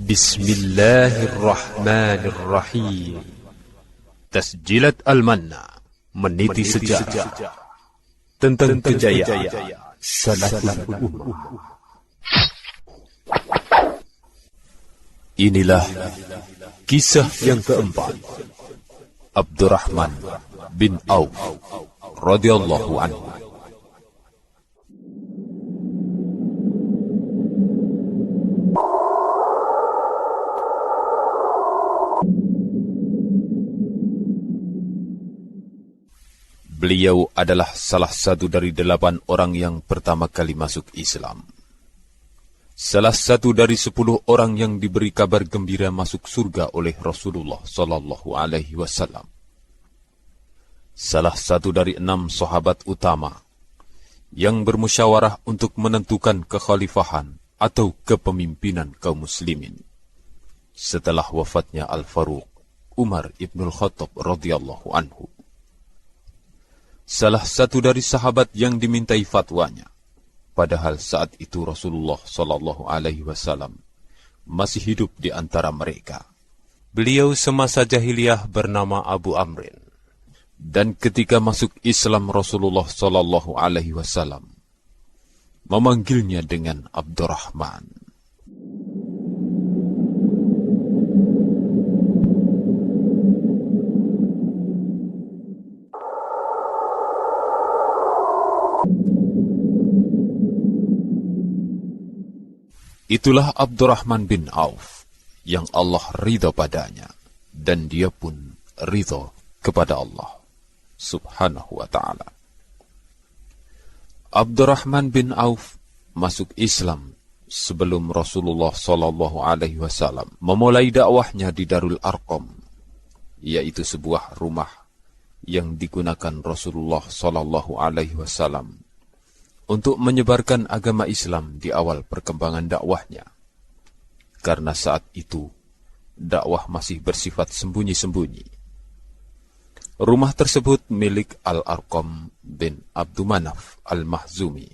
Bismillahirrahmanirrahim. Tasjilat Al-Manna meniti sejarah tentang kejayaan Salaful Ummah. Inilah kisah yang keempat, Abdurrahman bin Auf radhiyallahu anhu. Beliau adalah salah satu dari 8 orang yang pertama kali masuk Islam. Salah satu dari 10 orang yang diberi kabar gembira masuk surga oleh Rasulullah sallallahu alaihi wasallam. Salah satu dari 6 sahabat utama yang bermusyawarah untuk menentukan kekhalifahan atau kepemimpinan kaum muslimin setelah wafatnya Al-Faruq Umar ibnul Khattab radhiyallahu anhu. Salah satu dari sahabat yang dimintai fatwanya, padahal saat itu Rasulullah sallallahu alaihi wasallam masih hidup di antara mereka. Beliau semasa jahiliyah bernama Abu Amrin, dan ketika masuk Islam Rasulullah sallallahu alaihi wasallam memanggilnya dengan Abdurrahman. Itulah Abdurrahman bin Auf yang Allah ridha padanya, dan dia pun ridha kepada Allah subhanahu wa ta'ala. Abdurrahman bin Auf masuk Islam sebelum Rasulullah sallallahu alaihi wasallam memulai dakwahnya di Darul Arqam, yaitu sebuah rumah yang digunakan Rasulullah sallallahu alaihi wasallam untuk menyebarkan agama Islam di awal perkembangan dakwahnya. Karena saat itu, dakwah masih bersifat sembunyi-sembunyi. Rumah tersebut milik Al-Arqam bin Abdumanaf Al-Mahzumi,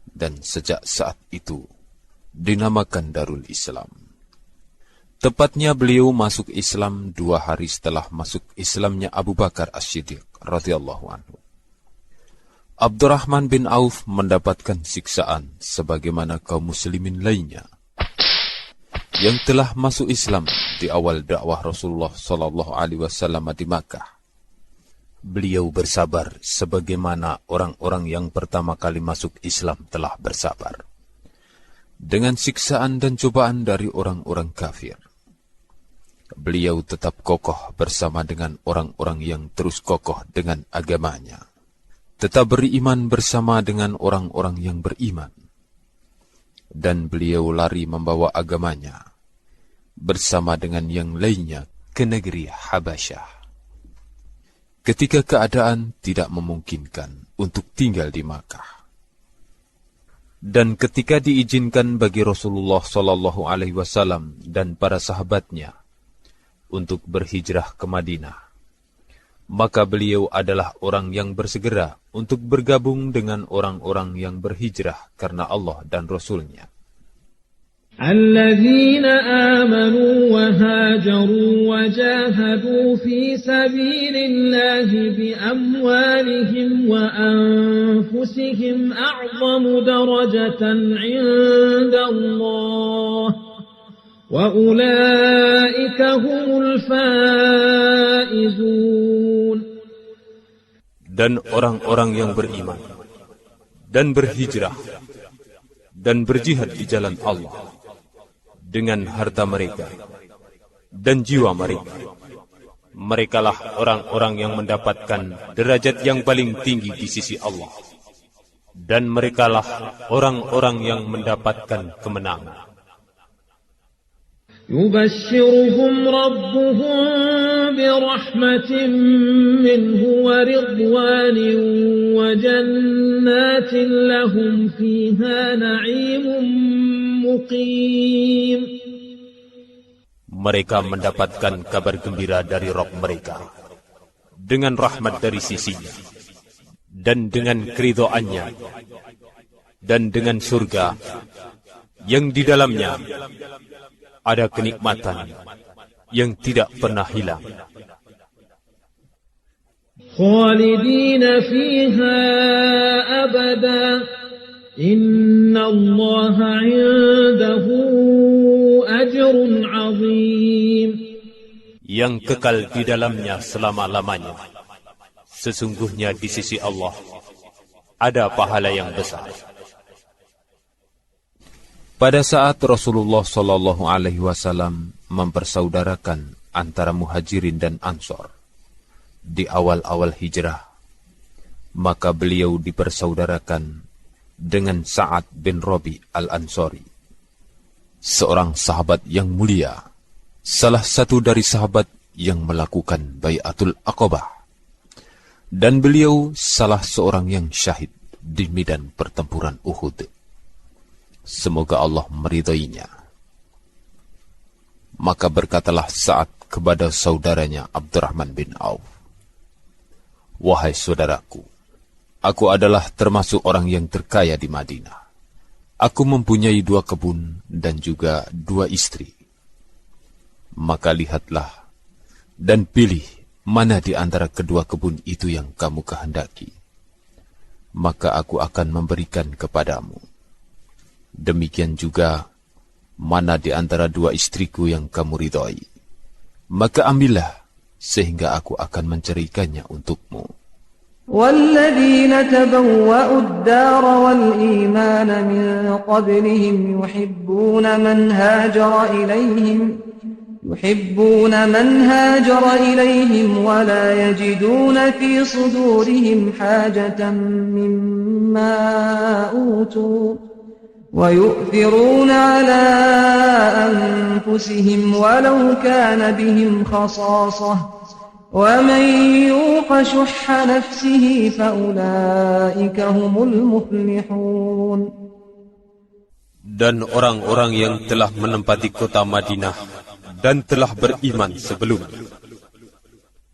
dan sejak saat itu dinamakan Darul Islam. Tepatnya beliau masuk Islam 2 hari setelah masuk Islamnya Abu Bakar As-Siddiq radhiyallahu anhu. Abdurrahman bin Auf mendapatkan siksaan sebagaimana kaum muslimin lainnya yang telah masuk Islam di awal dakwah Rasulullah sallallahu alaihi wasallam di Makkah. Beliau bersabar sebagaimana orang-orang yang pertama kali masuk Islam telah bersabar dengan siksaan dan cobaan dari orang-orang kafir. Beliau tetap kokoh bersama dengan orang-orang yang terus kokoh dengan agamanya, tetap beriman bersama dengan orang-orang yang beriman. Dan beliau lari membawa agamanya bersama dengan yang lainnya ke negeri Habasyah ketika keadaan tidak memungkinkan untuk tinggal di Makkah. Dan ketika diizinkan bagi Rasulullah sallallahu alaihi wasallam dan para sahabatnya untuk berhijrah ke Madinah, maka beliau adalah orang yang bersegera untuk bergabung dengan orang-orang yang berhijrah karena Allah dan Rasul-Nya. الذين آمنوا وهاجروا وجاهدوا في سبيل الله بأموالهم وأنفسهم أعظم درجة عند الله وأولئك هم الفائزون. Dan orang-orang yang beriman dan berhijrah dan berjihad di jalan Allah dengan harta mereka dan jiwa mereka, merekalah orang-orang yang mendapatkan derajat yang paling tinggi di sisi Allah, dan merekalah orang-orang yang mendapatkan kemenangan. يبشرهم ربهم برحمة منه ورضوان وجنات لهم فيها نعيم مقيم. Mereka mendapatkan kabar gembira dari Rabb mereka dengan rahmat dari sisinya dan dengan keridhaannya, dan dengan surga yang di dalamnya ada kenikmatan yang tidak pernah hilang. خالدين فيها أبدا إن الله عنده أجر عظيم. Yang kekal di dalamnya selama-lamanya. Sesungguhnya di sisi Allah ada pahala yang besar. Pada saat Rasulullah Shallallahu Alaihi Wasallam mempersaudarakan antara Muhajirin dan Ansor di awal-awal hijrah, maka beliau dipersaudarakan dengan Sa'ad bin Rabi al-Ansori, seorang sahabat yang mulia, salah satu dari sahabat yang melakukan Bai'atul Aqabah, dan beliau salah seorang yang syahid di medan pertempuran Uhud. Semoga Allah meridainya. Maka berkatalah Sa'ad kepada saudaranya Abdurrahman bin Auf, "Wahai saudaraku, aku adalah termasuk orang yang terkaya di Madinah. Aku mempunyai 2 kebun dan juga 2 istri. Maka lihatlah dan pilih mana di antara kedua kebun itu yang kamu kehendaki. Maka aku akan memberikan kepadamu. Demikian juga mana di antara 2 istriku yang kamu ridhoi. Maka ambillah, sehingga aku akan menceraikannya untukmu." والذين تبوأوا الدار والإيمان من قبلهم يحبون من هاجر إليهم ولا يجدون في صدورهم حاجة مما أوتوا ويؤثرون على أنفسهم ولو كان بهم خصاصة ومن يوق شح نفسه فأولئك هم المفلحون. Dan orang-orang yang telah menempati kota Madinah dan telah beriman sebelumnya,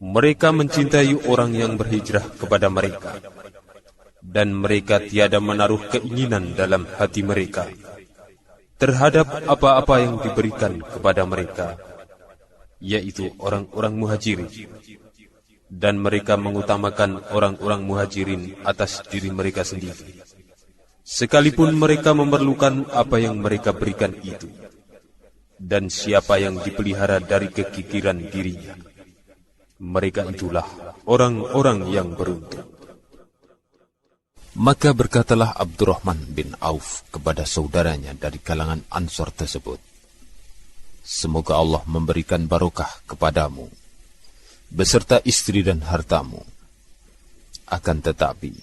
mereka mencintai orang yang berhijrah kepada mereka, dan mereka tiada menaruh keinginan dalam hati mereka terhadap apa-apa yang diberikan kepada mereka, yaitu orang-orang muhajirin, dan mereka mengutamakan orang-orang muhajirin atas diri mereka sendiri, sekalipun mereka memerlukan apa yang mereka berikan itu. Dan siapa yang dipelihara dari kekikiran dirinya, mereka itulah orang-orang yang beruntung. Maka berkatalah Abdurrahman bin Auf kepada saudaranya dari kalangan Ansor tersebut, "Semoga Allah memberikan barokah kepadamu beserta istri dan hartamu. Akan tetapi,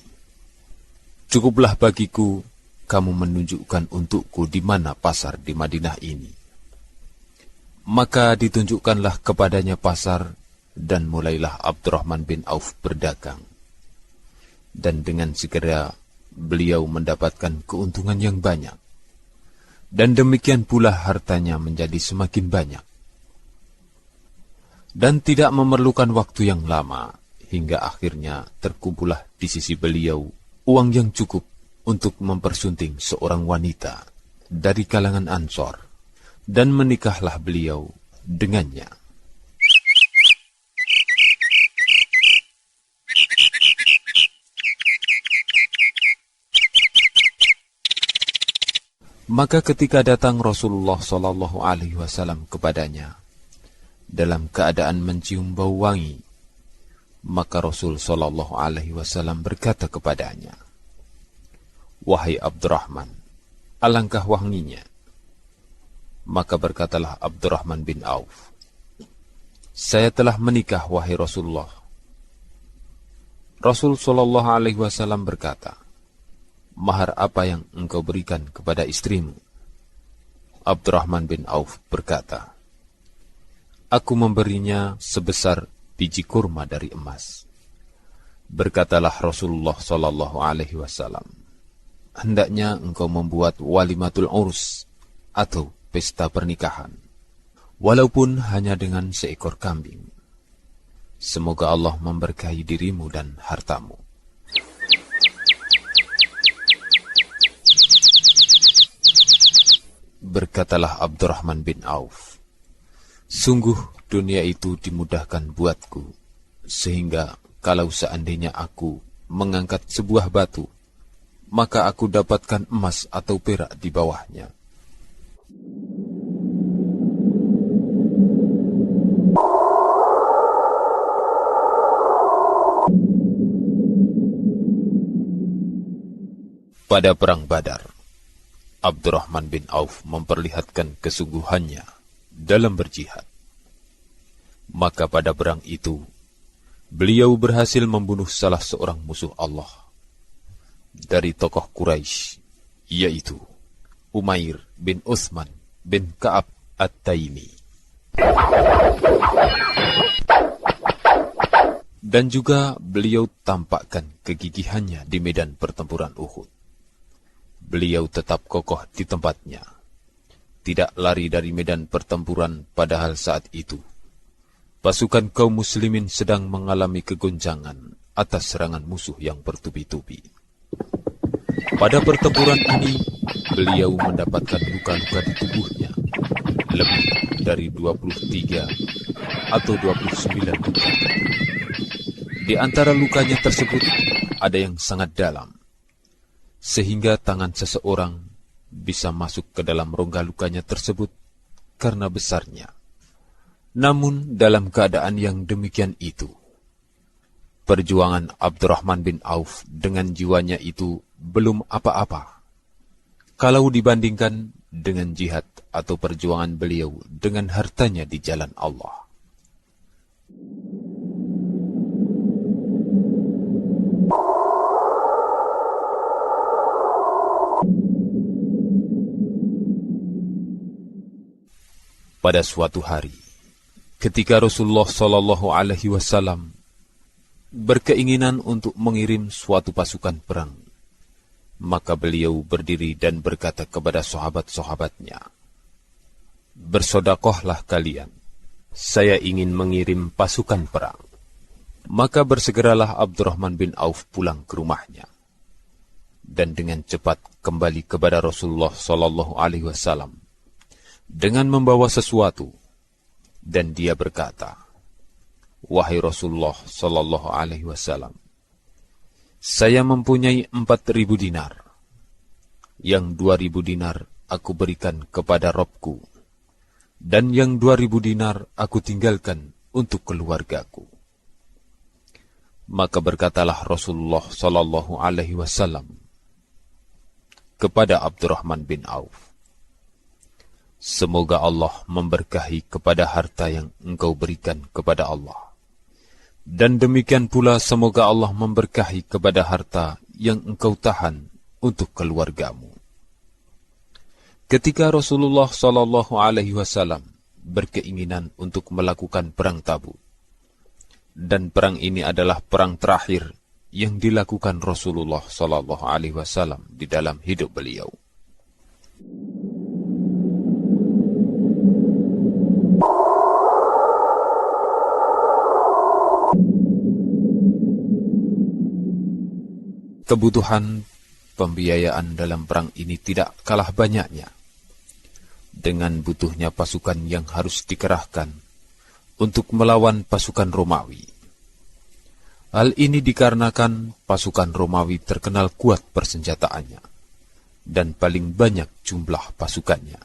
cukuplah bagiku kamu menunjukkan untukku di mana pasar di Madinah ini." Maka ditunjukkanlah kepadanya pasar, dan mulailah Abdurrahman bin Auf berdagang. Dan dengan segera beliau mendapatkan keuntungan yang banyak. Dan demikian pula hartanya menjadi semakin banyak. Dan tidak memerlukan waktu yang lama, hingga akhirnya terkumpullah di sisi beliau uang yang cukup untuk mempersunting seorang wanita dari kalangan Ansor, dan menikahlah beliau dengannya. Maka ketika datang Rasulullah Shallallahu Alaihi Wasallam kepadanya dalam keadaan mencium bau wangi, maka Rasul Shallallahu Alaihi Wasallam berkata kepadanya, "Wahai Abdurrahman, alangkah wanginya." Maka berkatalah Abdurrahman bin Auf, "Saya telah menikah, wahai Rasulullah." Rasul Shallallahu Alaihi Wasallam berkata, "Mahar apa yang engkau berikan kepada istrimu?" Abdurrahman bin Auf berkata, "Aku memberinya sebesar biji kurma dari emas." Berkatalah Rasulullah Shallallahu Alaihi Wasallam, "Hendaknya engkau membuat walimatul urus atau pesta pernikahan, walaupun hanya dengan seekor kambing. Semoga Allah memberkahi dirimu dan hartamu." berkatalah Abdurrahman bin Auf, sungguh dunia itu dimudahkan buatku, sehingga kalau seandainya aku mengangkat sebuah batu, maka aku dapatkan emas atau perak di bawahnya. Pada Perang Badar, Abdurrahman bin Auf memperlihatkan kesungguhannya dalam berjihad. Maka pada perang itu, beliau berhasil membunuh salah seorang musuh Allah dari tokoh Quraisy, yaitu Umair bin Utsman bin Ka'ab At-Taimi. Dan juga beliau tampakkan kegigihannya di medan pertempuran Uhud. Beliau tetap kokoh di tempatnya, tidak lari dari medan pertempuran, padahal saat itu pasukan kaum muslimin sedang mengalami kegoncangan atas serangan musuh yang bertubi-tubi. Pada pertempuran ini, beliau mendapatkan luka-luka di tubuhnya, lebih dari 23 atau 29 luka. Di antara lukanya tersebut, ada yang sangat dalam, sehingga tangan seseorang bisa masuk ke dalam rongga lukanya tersebut karena besarnya. Namun dalam keadaan yang demikian itu, perjuangan Abdurrahman bin Auf dengan jiwanya itu belum apa-apa kalau dibandingkan dengan jihad atau perjuangan beliau dengan hartanya di jalan Allah. Pada suatu hari, ketika Rasulullah SAW berkeinginan untuk mengirim suatu pasukan perang, maka beliau berdiri dan berkata kepada sahabat-sahabatnya, "Bersedekahlah kalian, saya ingin mengirim pasukan perang." Maka bersegeralah Abdurrahman bin Auf pulang ke rumahnya, dan dengan cepat kembali kepada Rasulullah SAW dengan membawa sesuatu, dan dia berkata, "Wahai Rasulullah SAW, saya mempunyai 4.000 dinar. Yang 2.000 dinar aku berikan kepada Robku, dan yang 2.000 dinar aku tinggalkan untuk keluargaku." Maka berkatalah Rasulullah SAW kepada Abdurrahman bin Auf, "Semoga Allah memberkahi kepada harta yang engkau berikan kepada Allah. Dan demikian pula semoga Allah memberkahi kepada harta yang engkau tahan untuk keluargamu." Ketika Rasulullah SAW berkeinginan untuk melakukan perang Tabuk, dan perang ini adalah perang terakhir yang dilakukan Rasulullah SAW di dalam hidup beliau, kebutuhan pembiayaan dalam perang ini tidak kalah banyaknya dengan butuhnya pasukan yang harus dikerahkan untuk melawan pasukan Romawi. Hal ini dikarenakan pasukan Romawi terkenal kuat persenjataannya dan paling banyak jumlah pasukannya.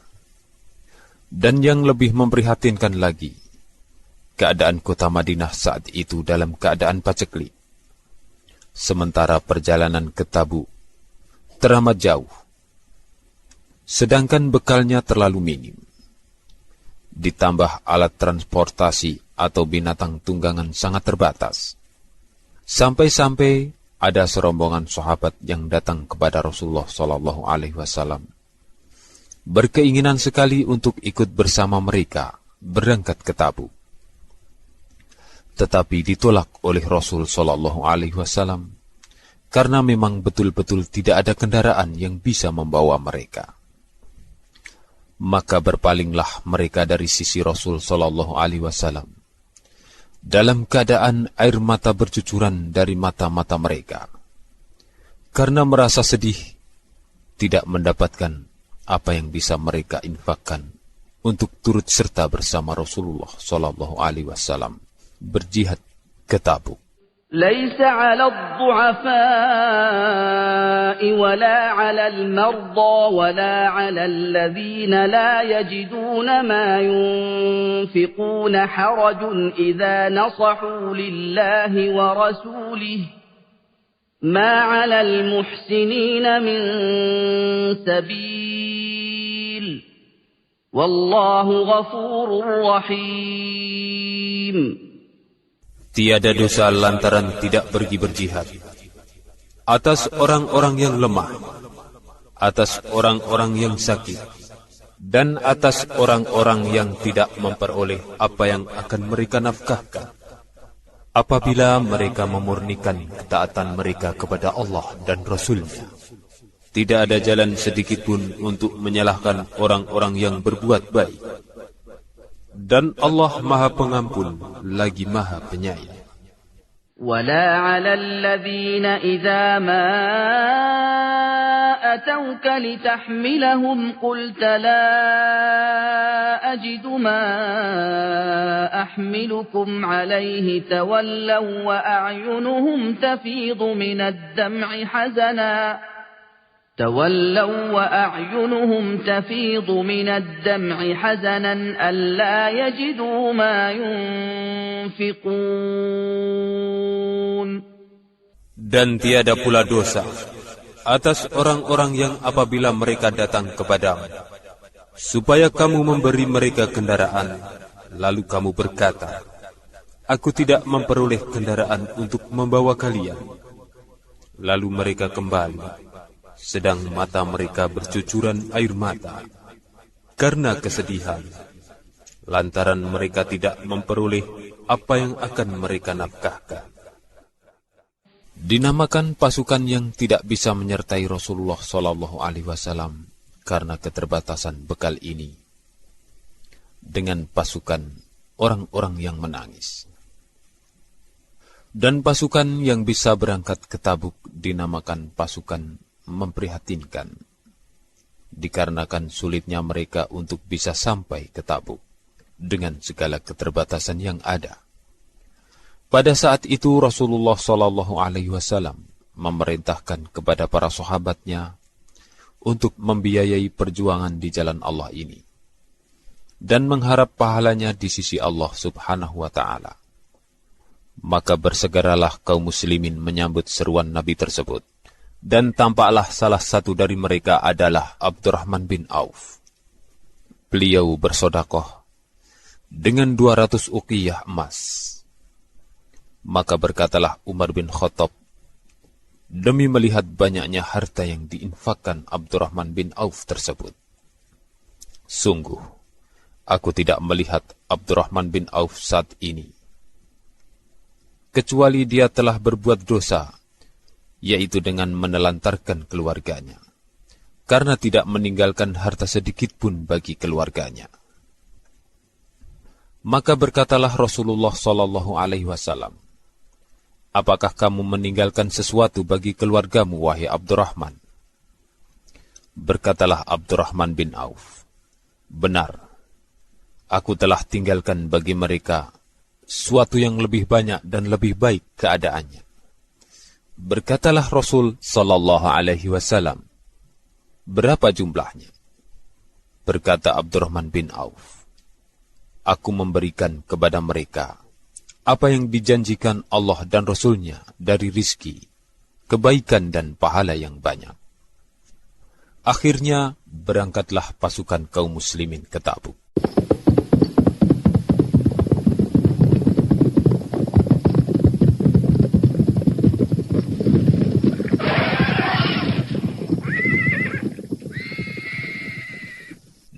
Dan yang lebih memprihatinkan lagi, keadaan kota Madinah saat itu dalam keadaan paceklik. Sementara perjalanan ke Tabuk teramat jauh, sedangkan bekalnya terlalu minim. Ditambah alat transportasi atau binatang tunggangan sangat terbatas. Sampai-sampai ada serombongan sahabat yang datang kepada Rasulullah SAW, berkeinginan sekali untuk ikut bersama mereka berangkat ke Tabuk. Tetapi ditolak oleh Rasul SAW karena memang betul-betul tidak ada kendaraan yang bisa membawa mereka. Maka berpalinglah mereka dari sisi Rasul SAW dalam keadaan air mata bercucuran dari mata-mata mereka, karena merasa sedih tidak mendapatkan apa yang bisa mereka infakkan untuk turut serta bersama Rasulullah sallallahu alaihi wasallam berjihad ke Tabuk. ليس على الضعفاء ولا على المرضى ولا على الذين لا يجدون ما ينفقون حرج إذا نصحوا لله ورسوله ما على المحسنين من سبيل والله غفور رحيم. Tiada dosa lantaran tidak pergi berjihad atas orang-orang yang lemah, atas orang-orang yang sakit, dan atas orang-orang yang tidak memperoleh apa yang akan mereka nafkahkan, apabila mereka memurnikan ketaatan mereka kepada Allah dan Rasul-Nya. Tidak ada jalan sedikitpun untuk menyalahkan orang-orang yang berbuat baik. Dan Allah Maha Pengampun lagi Maha Penyayang. ولا على الذين إذا ما أتوك لتحملهم قلت لا أجد ما أحملكم عليه تولوا وأعينهم تفيض من الدمع حزنا ألا يجدوا ما ينفقون. Dan tiada pula dosa atas orang-orang yang apabila mereka datang kepadamu, supaya kamu memberi mereka kendaraan, lalu kamu berkata, aku tidak memperoleh kendaraan untuk membawa kalian. Lalu mereka kembali, sedang mata mereka bercucuran air mata karena kesedihan, lantaran mereka tidak memperoleh apa yang akan mereka nafkahkan. Dinamakan pasukan yang tidak bisa menyertai Rasulullah sallallahu alaihi wasallam karena keterbatasan bekal ini dengan pasukan orang-orang yang menangis. Dan pasukan yang bisa berangkat ke Tabuk dinamakan pasukan memprihatinkan, dikarenakan sulitnya mereka untuk bisa sampai ke Tabuk dengan segala keterbatasan yang ada. Pada saat itu Rasulullah sallallahu alaihi wasallam memerintahkan kepada para sahabatnya untuk membiayai perjuangan di jalan Allah ini dan mengharap pahalanya di sisi Allah Subhanahu wa taala. Maka bersegeralah kaum muslimin menyambut seruan Nabi tersebut. Dan tampaklah salah satu dari mereka adalah Abdurrahman bin Auf. Beliau bersodakoh dengan 200 uqiyah emas. Maka berkatalah Umar bin Khattab, demi melihat banyaknya harta yang diinfakkan Abdurrahman bin Auf tersebut, sungguh, aku tidak melihat Abdurrahman bin Auf saat ini, kecuali dia telah berbuat dosa, yaitu dengan menelantarkan keluarganya, karena tidak meninggalkan harta sedikit pun bagi keluarganya. Maka berkatalah Rasulullah sallallahu alaihi wasallam, apakah kamu meninggalkan sesuatu bagi keluargamu, wahai Abdurrahman? Berkatalah Abdurrahman bin Auf, benar, aku telah tinggalkan bagi mereka suatu yang lebih banyak dan lebih baik keadaannya. Berkatalah Rasul sallallahu alaihi wasallam, berapa jumlahnya? Berkata Abdurrahman bin Auf, aku memberikan kepada mereka apa yang dijanjikan Allah dan Rasul-Nya dari rizki, kebaikan dan pahala yang banyak. Akhirnya berangkatlah pasukan kaum muslimin ke Tabuk.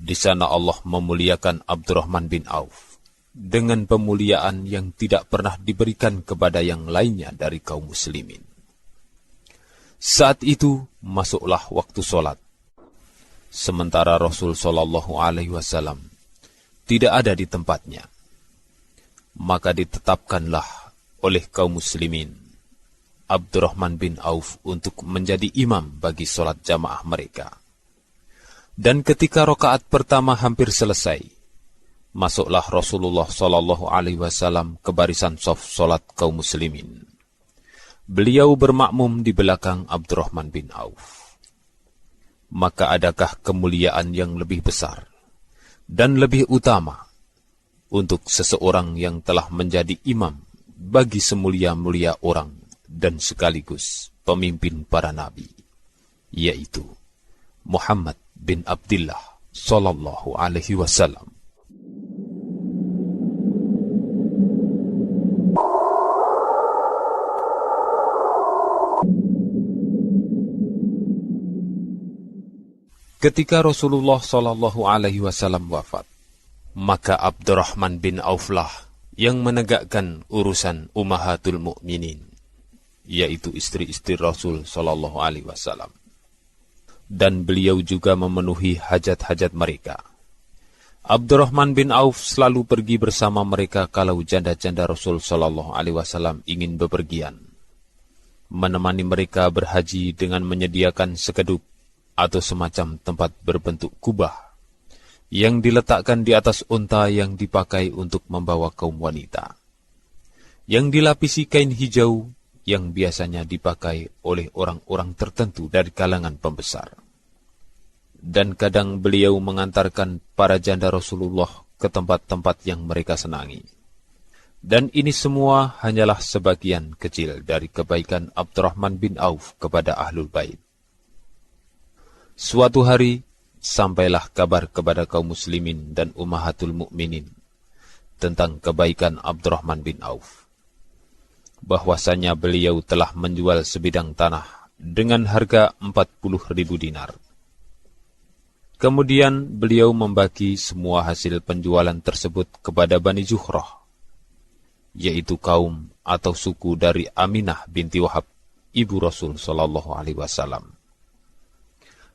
Di sana Allah memuliakan Abdurrahman bin Auf dengan pemuliaan yang tidak pernah diberikan kepada yang lainnya dari kaum muslimin. Saat itu masuklah waktu solat. Sementara Rasul sallallahu alaihi wasallam tidak ada di tempatnya. Maka ditetapkanlah oleh kaum muslimin Abdurrahman bin Auf untuk menjadi imam bagi solat jamaah mereka. Dan ketika rakaat pertama hampir selesai, masuklah Rasulullah SAW ke barisan shaf solat kaum muslimin. Beliau bermakmum di belakang Abdurrahman bin Auf. Maka adakah kemuliaan yang lebih besar dan lebih utama untuk seseorang yang telah menjadi imam bagi semulia-mulia orang dan sekaligus pemimpin para nabi, yaitu Muhammad bin Abdullah sallallahu alaihi wasallam. Ketika Rasulullah sallallahu alaihi wasallam wafat, maka Abdurrahman bin Auflah yang menegakkan urusan Ummahatul Mukminin, yaitu istri-istri Rasul sallallahu alaihi wasallam. Dan beliau juga memenuhi hajat-hajat mereka. Abdurrahman bin Auf selalu pergi bersama mereka kalau janda-janda Rasul sallallahu alaihi wasallam ingin bepergian. Menemani mereka berhaji dengan menyediakan sekedup atau semacam tempat berbentuk kubah yang diletakkan di atas unta yang dipakai untuk membawa kaum wanita, yang dilapisi kain hijau yang biasanya dipakai oleh orang-orang tertentu dari kalangan pembesar. Dan kadang beliau mengantarkan para janda Rasulullah ke tempat-tempat yang mereka senangi. Dan ini semua hanyalah sebagian kecil dari kebaikan Abdurrahman bin Auf kepada Ahlul Bait. Suatu hari, sampailah kabar kepada kaum muslimin dan Ummahatul Mukminin tentang kebaikan Abdurrahman bin Auf, bahwasanya beliau telah menjual sebidang tanah dengan harga 40.000 dinar. Kemudian beliau membagi semua hasil penjualan tersebut kepada Bani Zuhrah, yaitu kaum atau suku dari Aminah binti Wahab, ibu Rasul sallallahu alaihi wasallam,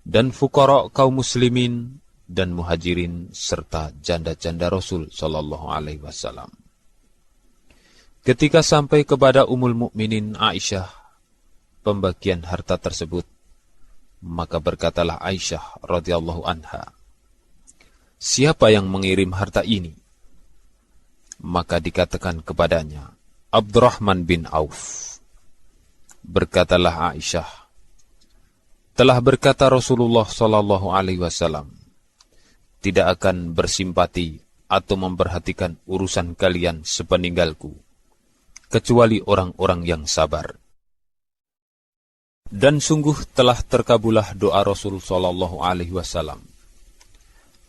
dan fuqara kaum muslimin dan muhajirin serta janda-janda Rasul sallallahu alaihi wasallam. Ketika sampai kepada Ummul Mukminin Aisyah pembagian harta tersebut, maka berkatalah Aisyah radhiyallahu anha, "Siapa yang mengirim harta ini?" Maka dikatakan kepadanya, "Abdurrahman bin Auf." Berkatalah Aisyah, "Telah berkata Rasulullah sallallahu alaihi wasallam, tidak akan bersimpati atau memperhatikan urusan kalian sepeninggalku, kecuali orang-orang yang sabar." Dan sungguh telah terkabulah doa Rasul sallallahu alaihi wasallam.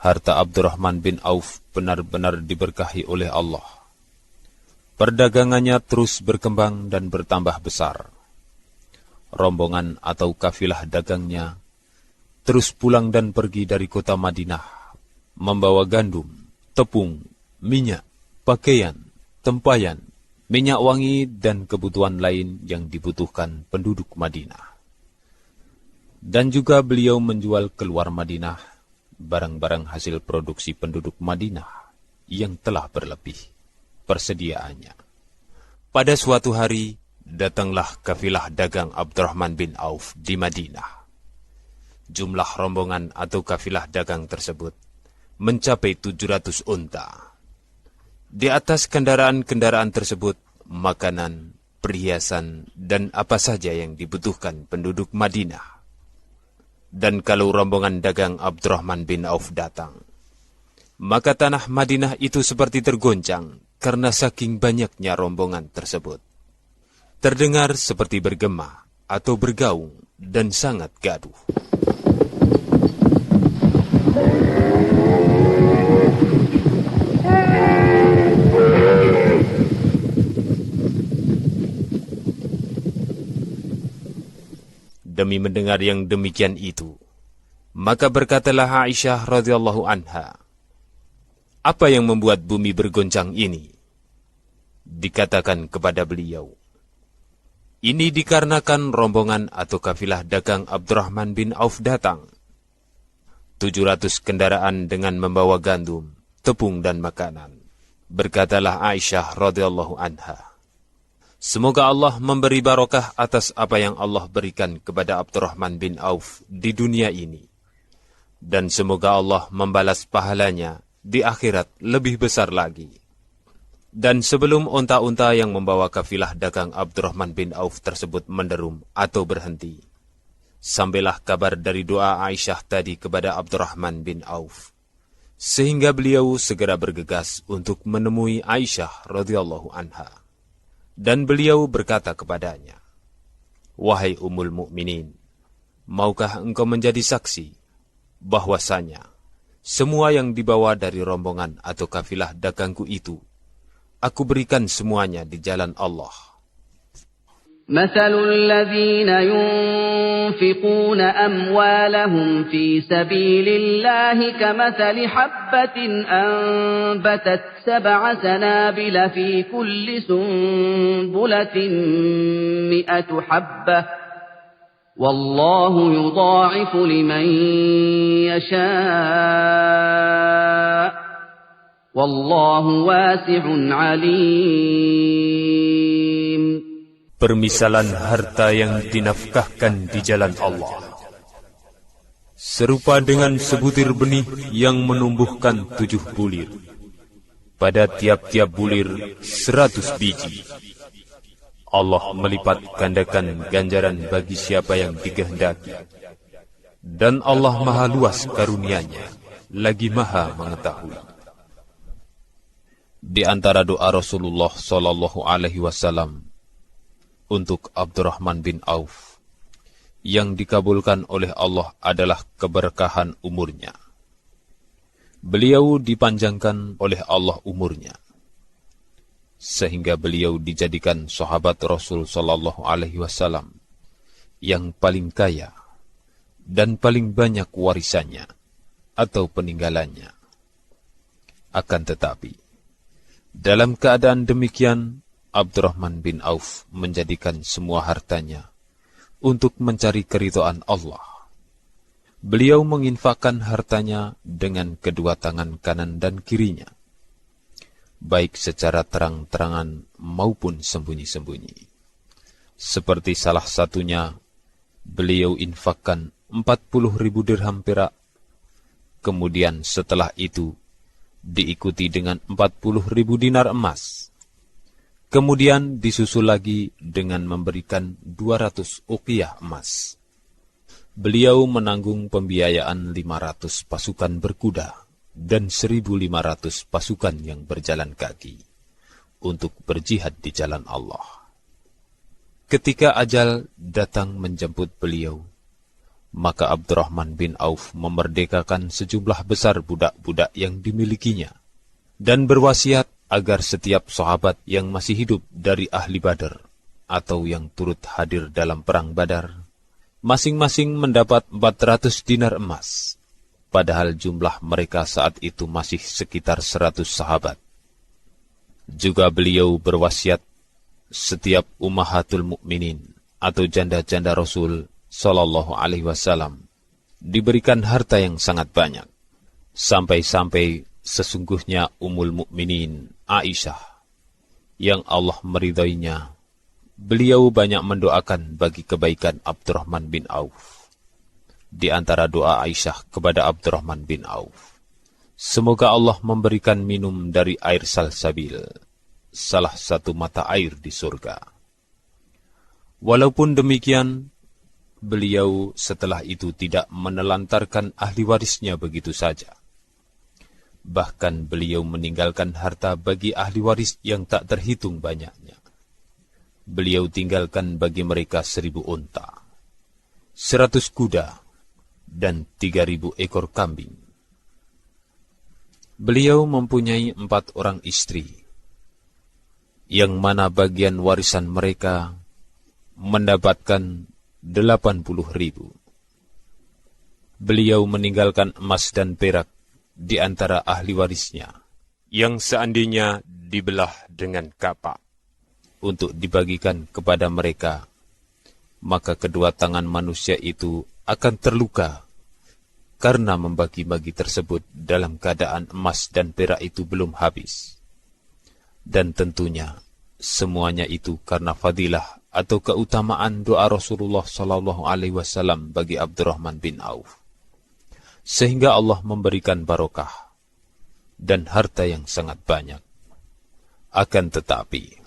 Harta Abdurrahman bin Auf benar-benar diberkahi oleh Allah. Perdagangannya terus berkembang dan bertambah besar. Rombongan atau kafilah dagangnya terus pulang dan pergi dari kota Madinah, membawa gandum, tepung, minyak, pakaian, tempayan, minyak wangi, dan kebutuhan lain yang dibutuhkan penduduk Madinah. Dan juga beliau menjual keluar Madinah barang-barang hasil produksi penduduk Madinah yang telah berlebih persediaannya. Pada suatu hari, datanglah kafilah dagang Abdurrahman bin Auf di Madinah. Jumlah rombongan atau kafilah dagang tersebut mencapai 700 unta. Di atas kendaraan-kendaraan tersebut, makanan, perhiasan, dan apa saja yang dibutuhkan penduduk Madinah. Dan kalau rombongan dagang Abdurrahman bin Auf datang, maka tanah Madinah itu seperti tergoncang karena saking banyaknya rombongan tersebut. Terdengar seperti bergema atau bergaung dan sangat gaduh. Demi mendengar yang demikian itu, maka berkatalah Aisyah radhiyallahu anha, "Apa yang membuat bumi bergoncang ini?" Dikatakan kepada beliau, "Ini dikarenakan rombongan atau kafilah dagang Abdurrahman bin Auf datang. 700 kendaraan dengan membawa gandum, tepung dan makanan." Berkatalah Aisyah radhiyallahu anha, "Semoga Allah memberi barokah atas apa yang Allah berikan kepada Abdurrahman bin Auf di dunia ini, dan semoga Allah membalas pahalanya di akhirat lebih besar lagi. Dan sebelum unta-unta yang membawa kafilah dagang Abdurrahman bin Auf tersebut menderum atau berhenti, sampailah kabar dari doa Aisyah tadi kepada Abdurrahman bin Auf, sehingga beliau segera bergegas untuk menemui Aisyah radhiyallahu anha. Dan beliau berkata kepadanya, "Wahai Ummul Mukminin, maukah engkau menjadi saksi bahwasanya semua yang dibawa dari rombongan atau kafilah dagangku itu, aku berikan semuanya di jalan Allah." مثل الذين ينفقون أموالهم في سبيل الله كمثل حبة أنبتت 7 سنابل في كل سنبلة 100 حبة والله يضاعف لمن يشاء والله واسع عليم. Permisalan harta yang dinafkahkan di jalan Allah serupa dengan sebutir benih yang menumbuhkan 7 bulir. Pada tiap-tiap bulir 100 biji. Allah melipat gandakan ganjaran bagi siapa yang dikehendaki. Dan Allah maha luas karunia-Nya, lagi maha mengetahui. Di antara doa Rasulullah SAW untuk Abdurrahman bin Auf yang dikabulkan oleh Allah adalah keberkahan umurnya. Beliau dipanjangkan oleh Allah umurnya, sehingga beliau dijadikan sahabat Rasul SAW yang paling kaya dan paling banyak warisannya atau peninggalannya. Akan tetapi, dalam keadaan demikian, Abdurrahman bin Auf menjadikan semua hartanya untuk mencari keridhaan Allah. Beliau menginfakkan hartanya dengan kedua tangan kanan dan kirinya, baik secara terang-terangan maupun sembunyi-sembunyi. Seperti salah satunya, beliau infakkan 40.000 dirham perak. Kemudian setelah itu, diikuti dengan 40.000 dinar emas. Kemudian disusul lagi dengan memberikan 200 uqiyah emas. Beliau menanggung pembiayaan 500 pasukan berkuda dan 1.500 pasukan yang berjalan kaki untuk berjihad di jalan Allah. Ketika ajal datang menjemput beliau, maka Abdurrahman bin Auf memerdekakan sejumlah besar budak-budak yang dimilikinya dan berwasiat agar setiap sahabat yang masih hidup dari ahli Badar atau yang turut hadir dalam perang Badar, masing-masing mendapat 400 dinar emas, padahal jumlah mereka saat itu masih sekitar 100 sahabat. Juga beliau berwasiat setiap ummahatul mukminin atau janda-janda Rasul SAW diberikan harta yang sangat banyak, sampai-sampai sesungguhnya Ummul Mukminin Aisyah yang Allah meridainya, beliau banyak mendoakan bagi kebaikan Abdurrahman bin Auf. Di antara doa Aisyah kepada Abdurrahman bin Auf, semoga Allah memberikan minum dari air salsabil, salah satu mata air di surga. Walaupun demikian, beliau setelah itu tidak menelantarkan ahli warisnya begitu saja. Bahkan beliau meninggalkan harta bagi ahli waris yang tak terhitung banyaknya. Beliau tinggalkan bagi mereka 1.000 unta, 100 kuda, dan 3.000 ekor kambing. Beliau mempunyai 4 orang istri, yang mana bagian warisan mereka mendapatkan 80.000. Beliau meninggalkan emas dan perak di antara ahli warisnya, yang seandainya dibelah dengan kapak untuk dibagikan kepada mereka, maka kedua tangan manusia itu akan terluka karena membagi-bagi tersebut dalam keadaan emas dan perak itu belum habis. Dan tentunya semuanya itu karena fadilah atau keutamaan doa Rasulullah SAW bagi Abdurrahman bin Auf. sehingga Allah memberikan barokah dan harta yang sangat banyak. Akan tetapi,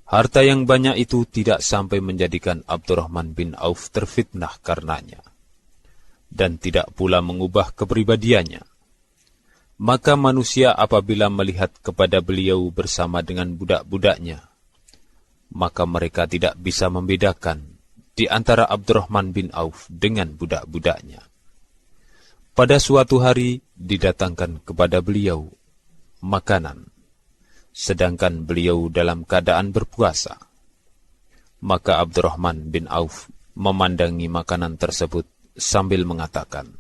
harta yang banyak itu tidak sampai menjadikan Abdurrahman bin Auf terfitnah karenanya, dan tidak pula mengubah kepribadiannya. Maka manusia apabila melihat kepada beliau bersama dengan budak-budaknya, maka mereka tidak bisa membedakan di antara Abdurrahman bin Auf dengan budak-budaknya. Pada suatu hari didatangkan kepada beliau makanan, sedangkan beliau dalam keadaan berpuasa. Maka Abdurrahman bin Auf memandangi makanan tersebut sambil mengatakan,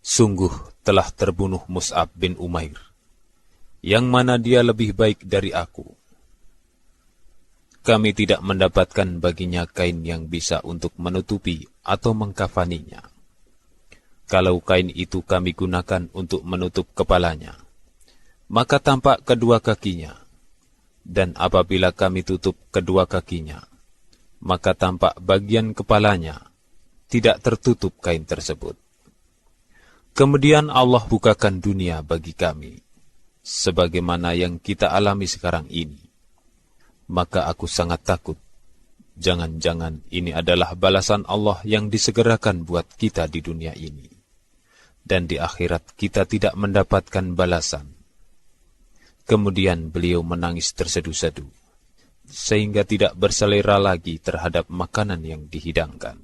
"Sungguh telah terbunuh Mus'ab bin Umair, yang mana dia lebih baik dari aku. Kami tidak mendapatkan baginya kain yang bisa untuk menutupi atau mengkafaninya. Kalau kain itu kami gunakan untuk menutup kepalanya, maka tampak kedua kakinya, dan apabila kami tutup kedua kakinya, maka tampak bagian kepalanya, tidak tertutup kain tersebut. Kemudian Allah bukakan dunia bagi kami, sebagaimana yang kita alami sekarang ini. Maka aku sangat takut, jangan-jangan ini adalah balasan Allah yang disegerakan buat kita di dunia ini, dan di akhirat kita tidak mendapatkan balasan." Kemudian beliau menangis tersedu-sedu, sehingga tidak berselera lagi terhadap makanan yang dihidangkan.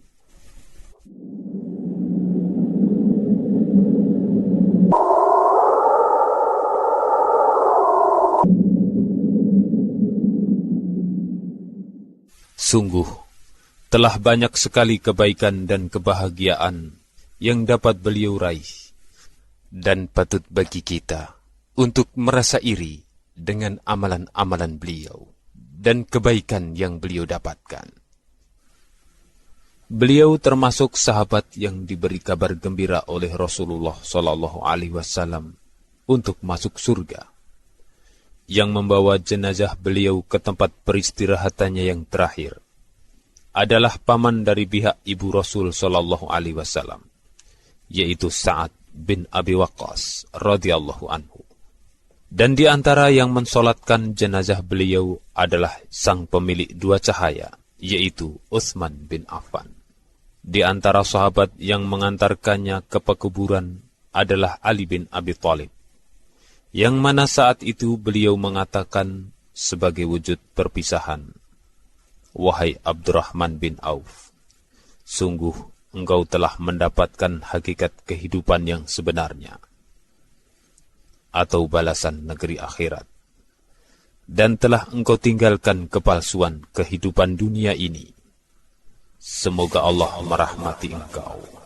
Sungguh, telah banyak sekali kebaikan dan kebahagiaan yang dapat beliau raih, dan patut bagi kita untuk merasa iri dengan amalan-amalan beliau dan kebaikan yang beliau dapatkan. Beliau termasuk sahabat yang diberi kabar gembira oleh Rasulullah SAW untuk masuk surga, yang membawa jenazah beliau ke tempat peristirahatannya yang terakhir adalah paman dari pihak ibu Rasul SAW, yaitu Sa'ad bin Abi Waqqas radhiyallahu anhu. Dan di antara yang mensolatkan jenazah beliau adalah sang pemilik dua cahaya, yaitu Utsman bin Affan. Di antara sahabat yang mengantarkannya ke pekuburan adalah Ali bin Abi Thalib, yang mana saat itu beliau mengatakan sebagai wujud perpisahan, "Wahai Abdurrahman bin Auf, sungguh engkau telah mendapatkan hakikat kehidupan yang sebenarnya, atau balasan negeri akhirat, dan telah engkau tinggalkan kepalsuan kehidupan dunia ini. Semoga Allah merahmati engkau."